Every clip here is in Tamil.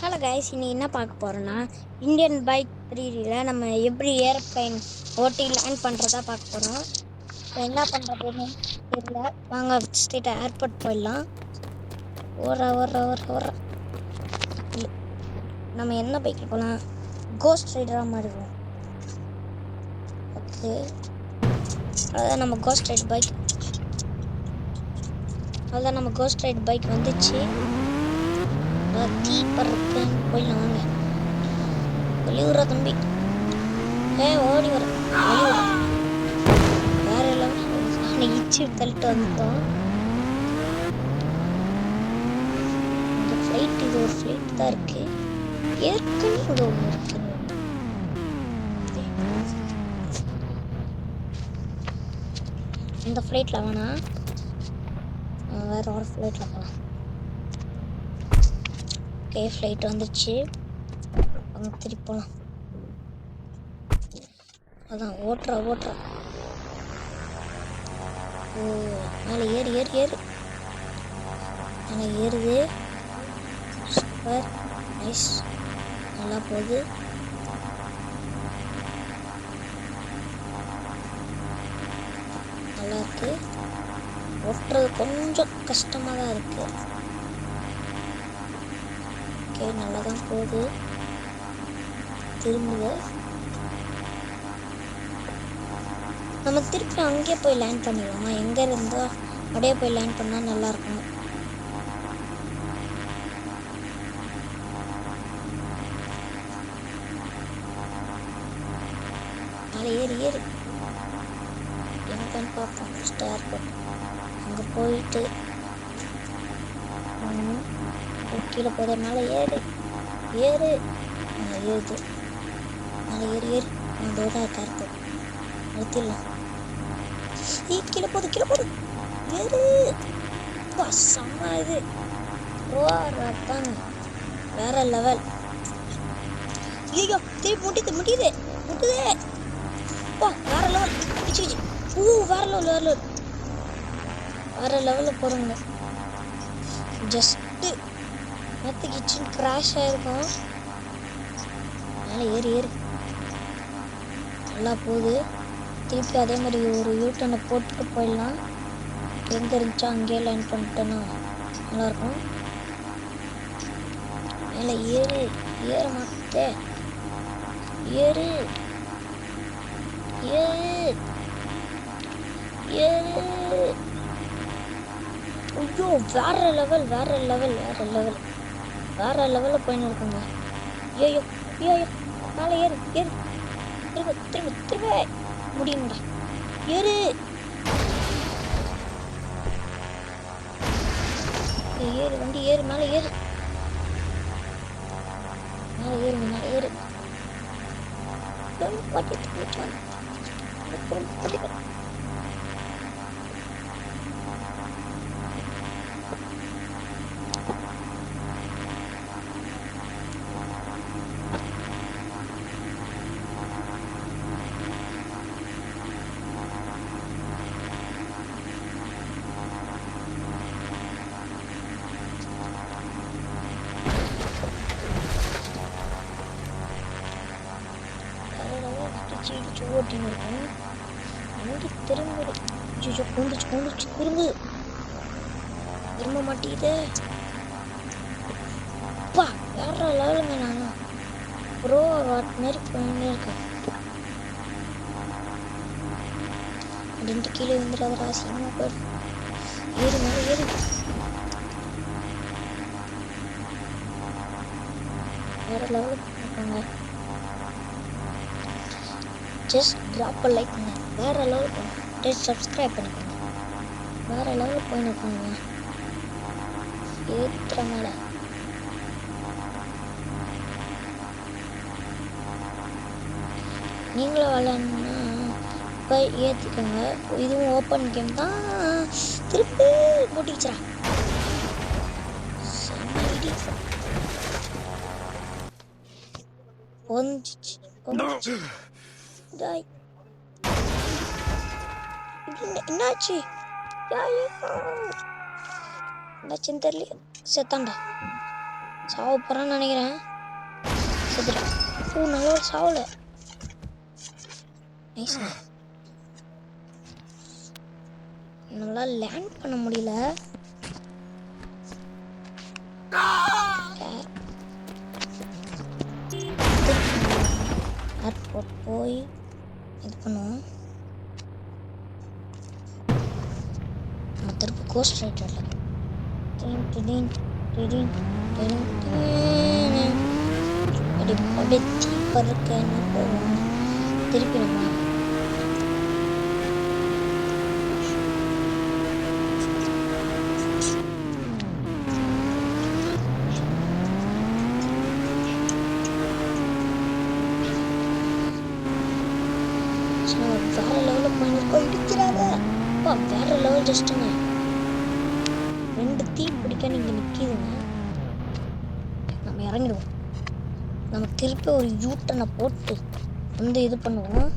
ஹலோ கைஸ், இன்னைக்கு என்ன பார்க்க போகிறோன்னா இந்தியன் பைக் 3Dல நம்ம எப்படி ஏரோப்ளைன் ஓட்டி லேண்ட் பண்ணுறதா பார்க்க போகிறோம். இப்போ என்ன பண்ணுறதுன்னு தெரியல. வாங்க ஸ்ட்ரெயிட்டாக ஏர்போர்ட் போயிடலாம். ஓர நம்ம என்ன பைக்கில் போகலாம்? கோஸ்ட் ரைடராக மாறிடுவோம். ஓகே, அதுதான் நம்ம கோஸ்ட் ரைட் பைக் வந்துச்சு. தீ பறப்பேன் போயிடலாம். வாங்க வெளியூரா தம்பி, ஓடி வர வேற எல்லாம் இச்சு தள்ளிட்டு வந்துட்டோம். இந்த ஃப்ளைட், இது ஒரு ஃப்ளைட் தான் இருக்கு. ஏற்கனவே இங்கே ஒன்று இருக்கு. இந்த ஃப்ளைட்டில் வேணா வேற ஒரு ஃப்ளைட்டில் போகலாம். ஓகே, ஃப்ளைட் வந்துச்சு. அங்கே திருப்பி போகலாம். அதான் ஓட்டுறா. ஓ, மேலே ஏறு மேலே ஏறுது. சூப்பர், நைஸ், நல்லா போகுது. நல்லா இருக்கு. ஓட்டுறது கொஞ்சம் கஷ்டமாக தான் இருக்கு. ஓகே, நல்லா தான் போகுது. திரும்புது. நம்ம திருப்பி அங்கேயே போய் லேண்ட் பண்ணிடலாமா? எங்கே இருந்தோ அப்படியே போய் லேண்ட் பண்ணால் நல்லாயிருக்கும். மேலே ஏறு எங்கன்னு பார்ப்போம். ஃபஸ்ட்டு ஏர்போர்ட் அங்கே போயிட்டு கீழே போகிற மேலே ஏறு ஏறுது. மேலே ஏறு அதோட ஏர்போர்ட் நிறுத்திடலாம். கீழே போகுது ஏறு. செம்ம இது தாங்க, வேற லெவல். ஐயோ, திருப்பி முட்டியுதே. வேற லெவல். வேற லெவலில் போகிறோங்க. ஜஸ்ட்டு நேற்று கிச்சன் கிராஷ் ஆகிருக்கும். மேலே ஏறு நல்லா போகுது. திருப்பி அதே மாதிரி ஒரு யூட்டனை போட்டுட்டு போயிடலாம். எங்கே இருந்துச்சோ அங்கேயே லேண்ட் பண்ணிட்டோன்னா நல்லாயிருக்கும். மேலே ஏற மாட்டே. ஏறு. ஐயோ, வேற லெவலில் போயின்னு இருக்குங்க. ஐயோ மேலே ஏறு திரும்ப முடியும்டா. ஏறு வண்டி ஏறு. மேலே ஏறு. இடிச்சு ஓட்டின்னு இருக்கும். வண்டி திரும்புது. பூந்துச்சு திரும்ப மாட்டேங்குது. வேற லெவலுங்க. நான் ப்ரோ வாட் மாரி போயின்னே இருக்கேன். அப்படின்ட்டு கீழே வந்துடாத ராசியமாக போயிடும். மேலே ஏறு. வேற லெவலுக்கு இருக்காங்க. ஜஸ்ட் ட்ராப் லைக் பண்ண. வேற லெவல் பண்ணுங்க. ஜஸ்ட் சப்ஸ்கிரைப் பண்ணிக்கோங்க. வேற லெவல் போயின்னு ஏற்றுற மேலே நீங்களும் விளையாடணுன்னா போய் ஏற்றிக்கோங்க. இதுவும் ஓப்பன் கேம் தான். திருப்பி போட்டிச்சா வந்துச்சு. என்னாச்சு? என்னாச்சுன்னு தெரியல. செத்தாண்டா. சாவ போகிறான்னு நினைக்கிறேன். செத்துட்டேன். நல்ல ஒரு சாவல. நல்லா லேண்ட் பண்ண முடியல. ஏர்போர்ட் போய் இது பண்ணுவோம். நம்ம திருப்பி கோஸ்ட் ரைட்டரில் அப்படியே சீப்பர் இருக்கேன்னு போவோம். திருப்பி நம்ம வேற லெவலில் போயிருக்கோம். இடிக்கிறாங்க அப்பா, வேற லெவல் ஜஸ்ட்டுங்க. 2 தீ பிடிக்க நீங்கள் நிற்கிதுங்க. நம்ம இறங்கிடுவோம். நம்ம திருப்பி ஒரு யூட்டனை போட்டு வந்து இது பண்ணுவோம்.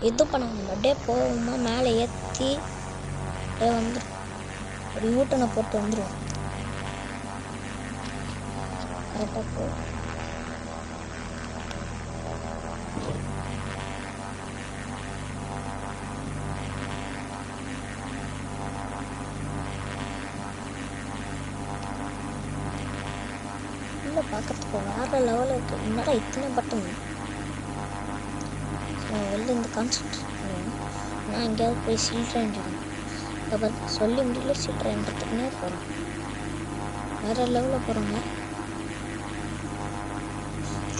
இது பண்ணுவோம். அப்படியே போவோமா மேலே ஏற்றி அப்படியே வந்துடும். ஒரு யூட்டனை போட்டு வந்துடுவோம். கரெக்டாக போ. பார்க்கறதுக்கு வேற லெவலில் இருக்கு. என்னடா இத்தனை பட்டன். வெளில இந்த கான்செப்ட் நான் எங்கேயாவது போய் சில்ட்ரன் சொல்லி முடியல. சில்ட்ரன்றதுக்குன்னே போகிறோம். வேற லெவலில் போகிறோங்க.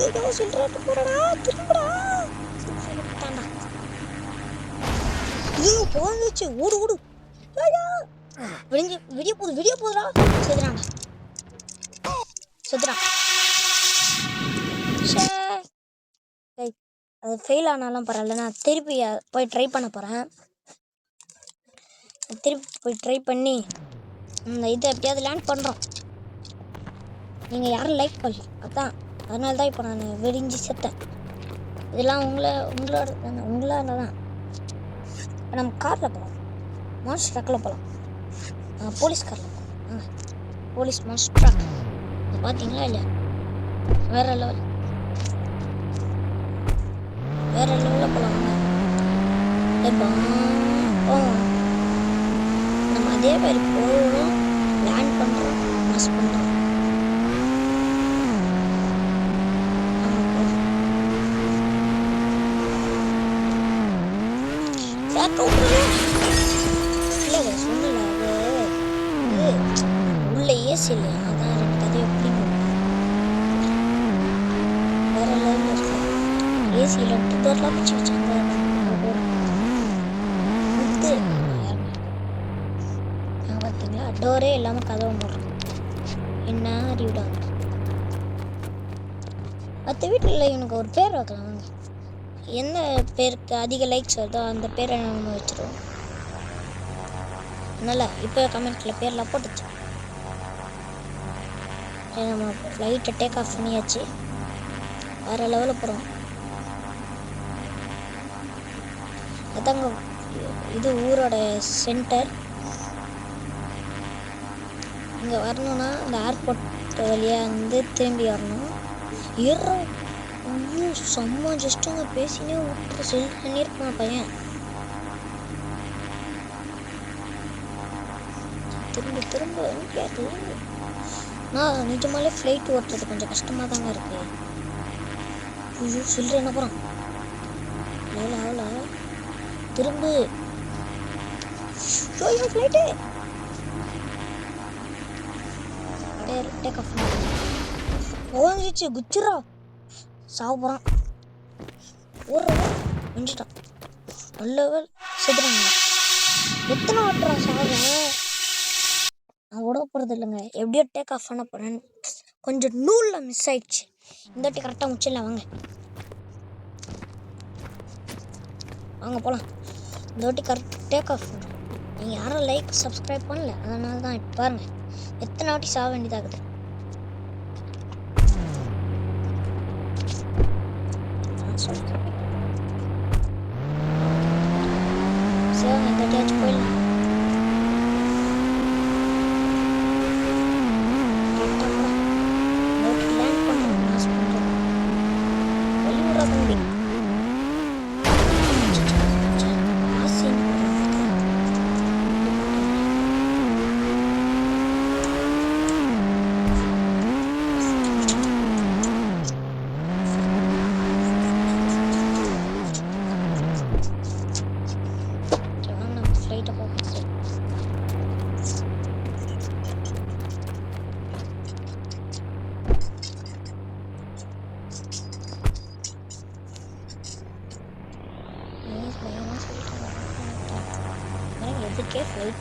ஏதோ சில்ட்ரன் போகிறடா. திரும்படா தாண்டா. ஐயோ போந்துச்சு. ஓடு ஓடு. விடிய போதுடா. செதுறாண்டா. அது ஃபெயில் ஆனாலும் பரவாயில்ல. நான் திருப்பி போய் ட்ரை பண்ண போகிறேன். திருப்பி போய் ட்ரை பண்ணி இந்த இதை எப்படியாவது லேண்ட் பண்ணுறோம். நீங்கள் யாரும் லைக் பண்ணல, அதான் அதனால தான் இப்போ நான் வெடிஞ்சு செத்தேன். இதெல்லாம் உங்களால் தான். இப்போ நம்ம காரில் போகலாம். மான்ஸ்டர் ட்ரக்கில் போகலாம். போலீஸ் காரில் போகலாம். போலீஸ் மான்ஸ்டர் ட்ரக் பார்த்தீங்களா இல்லையா? வேற லெவலில் போகலாம். நம்ம அதே மாதிரி போகிறோம், லேண்ட் பண்ணுறோம், மஸ் பண்ணுறோம். இல்லை சொன்னல அது உள்ள ஏசி இல்லையா? அதான் எனக்கு அது எப்படி வேற லெவலில் இருக்கு. ஏசியில் டோர்லாம் பிடிச்சி வச்சாங்க. பார்த்தீங்களா, டோரே இல்லாமல் கதவை மூடுறோம். என்ன அறிவிடா. மற்ற வீட்டில் இவனுக்கு ஒரு பேர் வைக்கலாம். வாங்க, எந்த பேருக்கு அதிக லைக்ஸ் வருதோ அந்த பேரை நம்ம வச்சுருவோம். அதனால் இப்போ கமெண்ட்டில் பேர்லாம் போட்டுச்சு. நம்ம ஃப்ளைட்டை டேக் ஆஃப் பண்ணியாச்சு. வேறு லெவலில் போகிறோம். அதாங்க இது ஊரோட சென்டர். இங்கே வரணுன்னா இந்த ஏர்போர்ட் வழியாக வந்து திரும்பி வரணும். ஏறோம். ஐயோ செம்ம ஜஸ்ட்டுங்க. பேசினே விட்டு செல் பண்ணியிருப்பான் பையன். திரும்ப முடியாது. நான் நிஜமாலே ஃப்ளைட் ஓட்டுறது கொஞ்சம் கஷ்டமாக தாங்க இருக்கு. ஐயோ சில்லற என்ன போகிறான். அவ்வளோ திரும்ப ஃப்ளைட்டு டேக் ஆஃப் ஓஞ்சிச்சு. குச்சிரா சாவ போகிறான். ஓடுறவன் முடிஞ்சிட்டான். நல்ல செதுறாங்க. எத்தனை ஓட்டுறான் சாவ. நான் ஓட போகிறது இல்லைங்க. எப்படியோ டேக் ஆஃப் பண்ண போகிறேன். கொஞ்சம் நூலில் மிஸ் ஆயிடுச்சு. இந்த வாட்டி கரெக்டாக முடிச்சிடலாம். வாங்க போகலாம். இந்த வாட்டி கரெக்ட் டேக் ஆஃப் பண்ணுறோம். நீங்கள் யாரும் லைக் சப்ஸ்கிரைப் பண்ணல, அதனால தான் இப்போ பாருங்கள் எத்தனை வாட்டி சாக வேண்டியதாகுது. சிவங்க இந்த வாட்டியாச்சும் போயிடலாம்.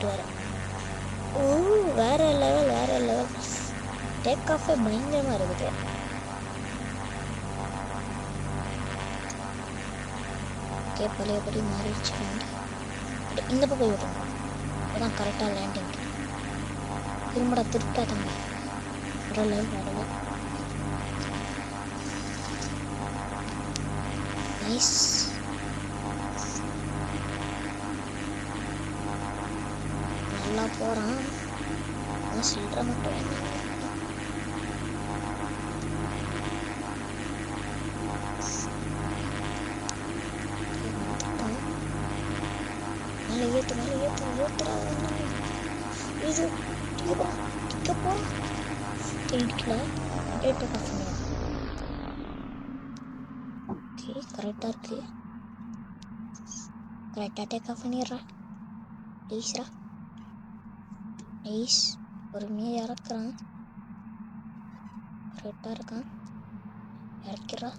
போயிட்டு வரேன். ஓ, வேற லெவல். டேக் ஆஃபே பயங்கரமாக இருக்குது. ஓகே, பழையபடி மாறிடுச்சு. இந்த பக்கம் விடும், அதான் கரெக்டாக லேண்டிங். திரும்படா திருட்டாதங்க. வரல. நைஸ். நல்லா போகிறான். சில்லற மட்டும் வேணும். மேலே ஏற்றுறா. இது டிக்கப்பா இடிக்கல. டேட்டா காஃப் ஓகே, கரெக்டாக இருக்கு. கரெக்டாக டேக் ஆஃப் பண்ணிடுறா ப்ளீஸ்ரா. நைஸ். பொறுமையாக இறக்குறான். கரெக்டாக இருக்கான். இறக்கிறா.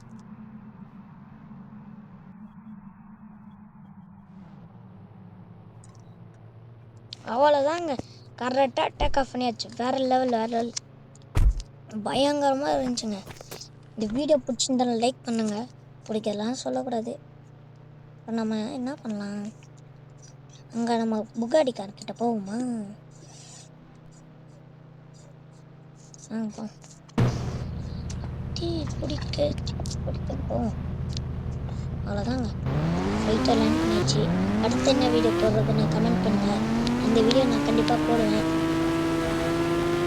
அவ்வளோதாங்க, கரெக்டாக டேக் ஆஃப் பண்ணியாச்சு. வேறு லெவல் பயங்கரமாக இருந்துச்சுங்க. இந்த வீடியோ பிடிச்சிருந்தாலும் லைக் பண்ணுங்கள். பிடிக்கலாம் சொல்லக்கூடாது. இப்போ நம்ம என்ன பண்ணலாம், அங்கே நம்ம புகாடி கார்கிட்ட போவோமா? போ டீ பிடிக்க போவோம். அவ்வளோதாங்க, ஃபைட்டாக லேண்ட் பண்ணியாச்சு. அடுத்து என்ன வீடியோ போடுறதுன்னு கமெண்ட் பண்ணுங்கள். இந்த வீடியோ நான் கண்டிப்பாக போடுவேன்.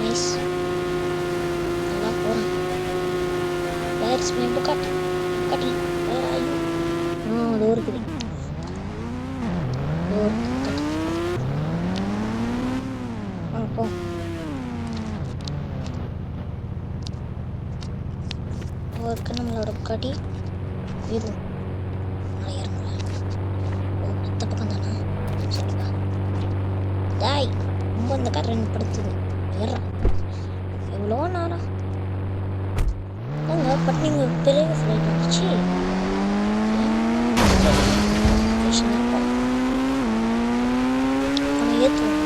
நைஸ், நல்லா போகிறேன். Where's my Bugatti where are you? அது இருக்குது. போ. ஒர்க்கு நம்மளோட புகாட்டி வீடு இறங்கல. ஓ, இந்த பக்கம் தானா? சரிப்பா. டாய், ரொம்ப இந்த கார் ரெண்டு படுத்துது. ஏறா எவ்வளோ நேரம் பட் நீங்கள் பெரிய ஃப்ளைட் வந்துச்சு. நம்ம ஏற்றுவோம்.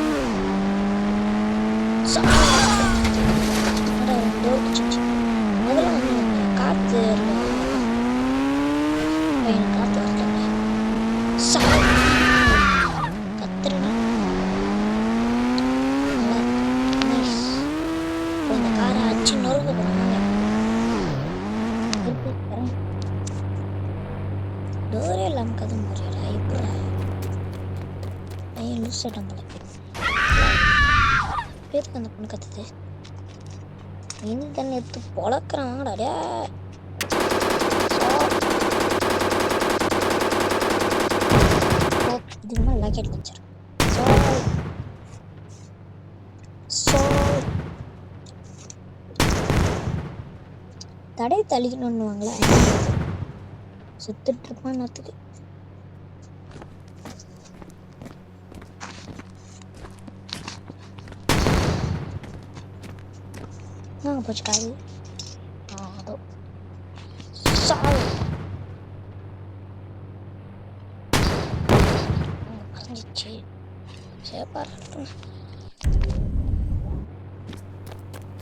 முதல்ல வந்து காற்று காற்று வரல. கத்துறேன். இந்த காரை அச்சு நொறுக்க போகிறாங்க. டோரே இல்லாமல் கதை முடியல. எப்படா பையன் லூஸ் ஆகிட்டான் போல. பேருக்கு அந்த பொண்ணு கத்துது. இந்த தண்ணி எடுத்து பொழக்கிறாங்கடா. இதுக்கு மேலே லாக்கெட் வச்சிரு. தடை தள்ளிக்கணும்னுவாங்களே, சுத்துட்டு இருப்பான் நேரத்துக்கு. போச்சு காது. அதோ மறைஞ்சிச்சு. சேப்பா இருக்கட்டும்.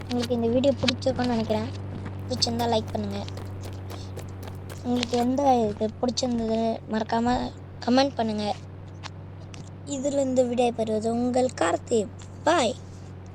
உங்களுக்கு இந்த வீடியோ பிடிச்சிருக்குன்னு நினைக்கிறேன். பிடிச்சிருந்தா லைக் பண்ணுங்கள். உங்களுக்கு எந்த இது பிடிச்சிருந்தது மறக்காமல் கமெண்ட் பண்ணுங்கள். இதிலிருந்து விடை பெறுவது உங்கள் கார்த்தி. பாய்.